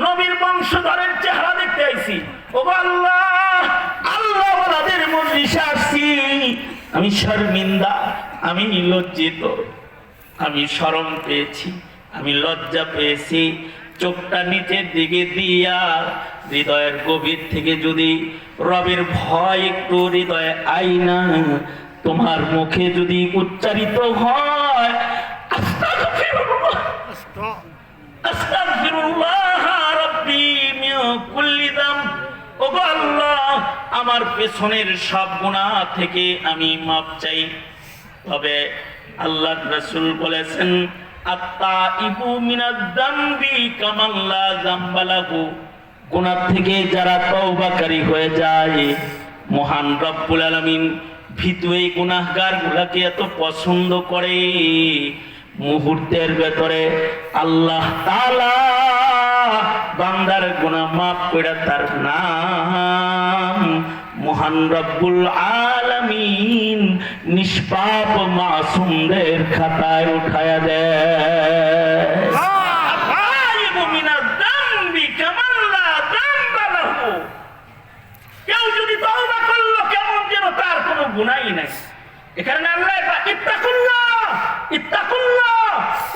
নবীর বংশধরের চেহারা দেখতে আইছি। ও আল্লাহ, আল্লাহ ওয়ালাদের মজলিসে আসছি, আমি শর্মিন্দা, আমি লজ্জিত, আমি শরম পেয়েছি, আমি লজ্জা পেয়েছি। চোখটা নিচের দিকে দিয়া হৃদয়ের গভীর থেকে যদি রবের ভয় একটু হৃদয়ে আইনা তোমার মুখে যদি উচ্চারিত হয় আস্তাগফিরুল্লাহ আস্তাগফিরুল্লাহ রাব্বি মিন কুল্লি যামব, ওগো আল্লাহ আমার পেছনের সব গুনাহ থেকে আমি মাপ চাই। তবে আল্লাহর রাসূল বলেছেন আত্তাইবু মিনাজ যামবি কামান লা যামবা লাহু, গুনাহ থেকে যারা তওবাকারী হয়ে যায় মহান রব্বুল আলামিন ভীতু এই গুনাহগারগুলোকে এত পছন্দ করে, মুহূর্তের ভেতরে আল্লাহ তাআলা বান্দার গুনাহ মাফ করে তার নাম মহান রব্বুল আলামিন নিষ্পাপ মাসুমদের খাতায় উঠায়া দেয়। কেউ যদি তওবা করলো কেমন যেন তার কোনো গুনাহই নাই। এখানে আল্লাহ ইত্তাকুল্লাহ ইত্তাকুল্লাহ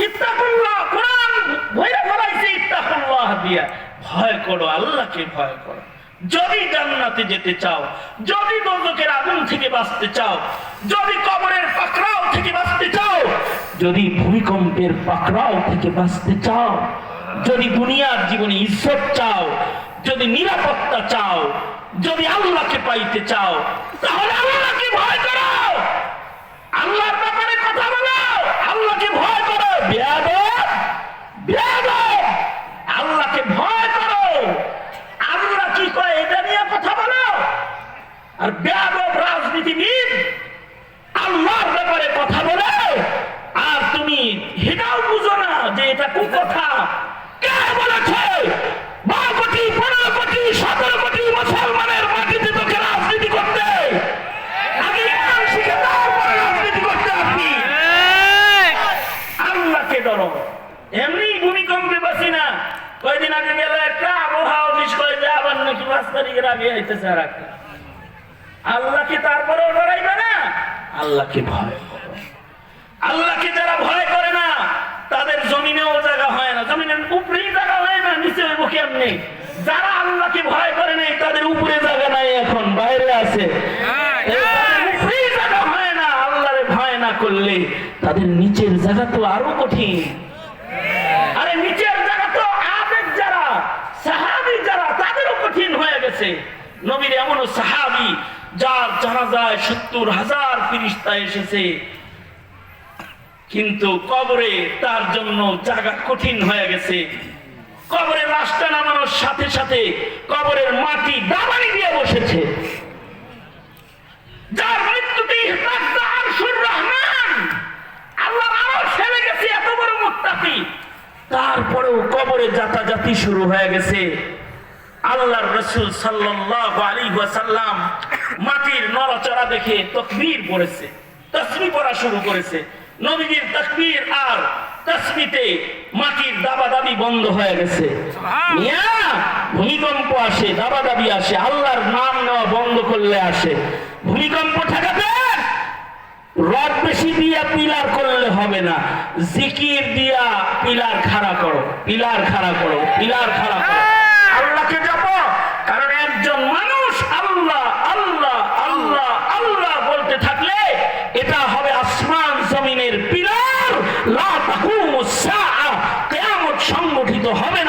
ইত্তাকুল্লাহ কোরআন বইরা বলাইছে ইত্তাকুল্লাহ দিয়া, ভয় করো, আল্লাহকে ভয় করো। যদি জান্নাতে যেতে চাও, যদি দোজখের আগুন থেকে বাঁচতে চাও, যদি কবরের পাকড়াও থেকে বাঁচতে চাও, যদি ভূমিকম্পের পাকড়াও থেকে বাঁচতে চাও, যদি দুনিয়ার জীবনে ইজ্জত চাও, যদি নিরাপত্তা চাও, যদি আল্লাহকে পাইতে চাও, তাহলে আল্লাহকে ভয় করো, আল্লাহর ব্যাপারে কথা বলো, আল্লাহকে ভয় করো। বেয়াদব বেয়াদব, আল্লাহকে ভয় করো। আল্লাহ কি কয় এটা নিয়ে কথা বলো। আর বেয়াদব রাজনীতিবিদ আল্লাহর ব্যাপারে কথা বলে, আর তুমি এটাও বুঝো না যে এটা কুকথা। কে বলেছে 12 কোটি 15 কোটি 17 কোটি মুসলমানের মাটিতে তোকে রাজনীতি করতে? আগে ইমান শিখে তারপরে রাজনীতি করতে আপনি। আল্লাহকে ডরো। এমনি ভূমিকম্পে বাঁচি না। কয়দিন আগে গেল একটা আবহাওয়া অফিস কয়ে যে আবার নাকি 5 তারিখের আগে আইতেছে আর একটা। আল্লাহকে তারপরেও ডরাইবে না? আল্লাহকে ভয় করো। আল্লাহকে যারা ভয় করে না তাদের জমিনেও জায়গা হয় না, জমিনের উপরেই জায়গা হয় না, নিচে হইব কেমনে? যারা আল্লাহকে ভয় করে নাই তাদের উপরে জায়গা নাই, এখন বাইরে আছে। উপরেই জায়গা হয় না, আল্লাহরে ভয় না করলে তাদের নিচের জায়গা তো আরো কঠিন। আরে নিচের জায়গা তো আবেগ যারা সাহাবী যারা তাদেরও কঠিন হয়ে গেছে। নবীর এমন সাহাবী যার জানাজায় 70,000 ফেরেশতা এসেছে, কিন্তু কবরে তার জন্য জায়গা কঠিন হয়ে গেছে। কবরে লাশটা নামানোর সাথে সাথে কবরের মাটি দাবানি দিয়ে বসেছে। যার মৃত্যুতে আরশুর রহমান, আল্লাহর আরশ ফেলে গেছে, এত বড় মুত্তাকি, তারপরেও কবরে যাতাযাতি শুরু হয়ে গেছে। আল্লাহর রাসূল সাল্লাল্লাহু আলাইহি ওয়াসাল্লাম মাটির নড়াচড়া দেখে তাকবীর পড়েছে, তাসবিহ পড়া শুরু করেছে। নবীজির তাকবীর আর তাসবিহতে মাটির দাবাদাবি বন্ধ হয়ে গেছে। মিয়া ভূমিকম্প আসে, দাবাদাবি আসে, আল্লাহর নাম নেওয়া বন্ধ করলে আসে ভূমিকম্প। ঠেকাতে রড বেশি দিয়া পিলার করলে হবে না, জিকির দিয়া পিলার খাড়া করো, পিলার খাড়া করো, পিলার খাড়া করো। আল্লাহকে জপো, কারণ একজন মানুষ আল্লাহ আল্লাহ আল্লাহ আল্লাহ বলতে থাকলে এটা হবে আসমান জমিনের পিলার। লা তাকুমুস সাআ, কিয়ামত সংগঠিত হবে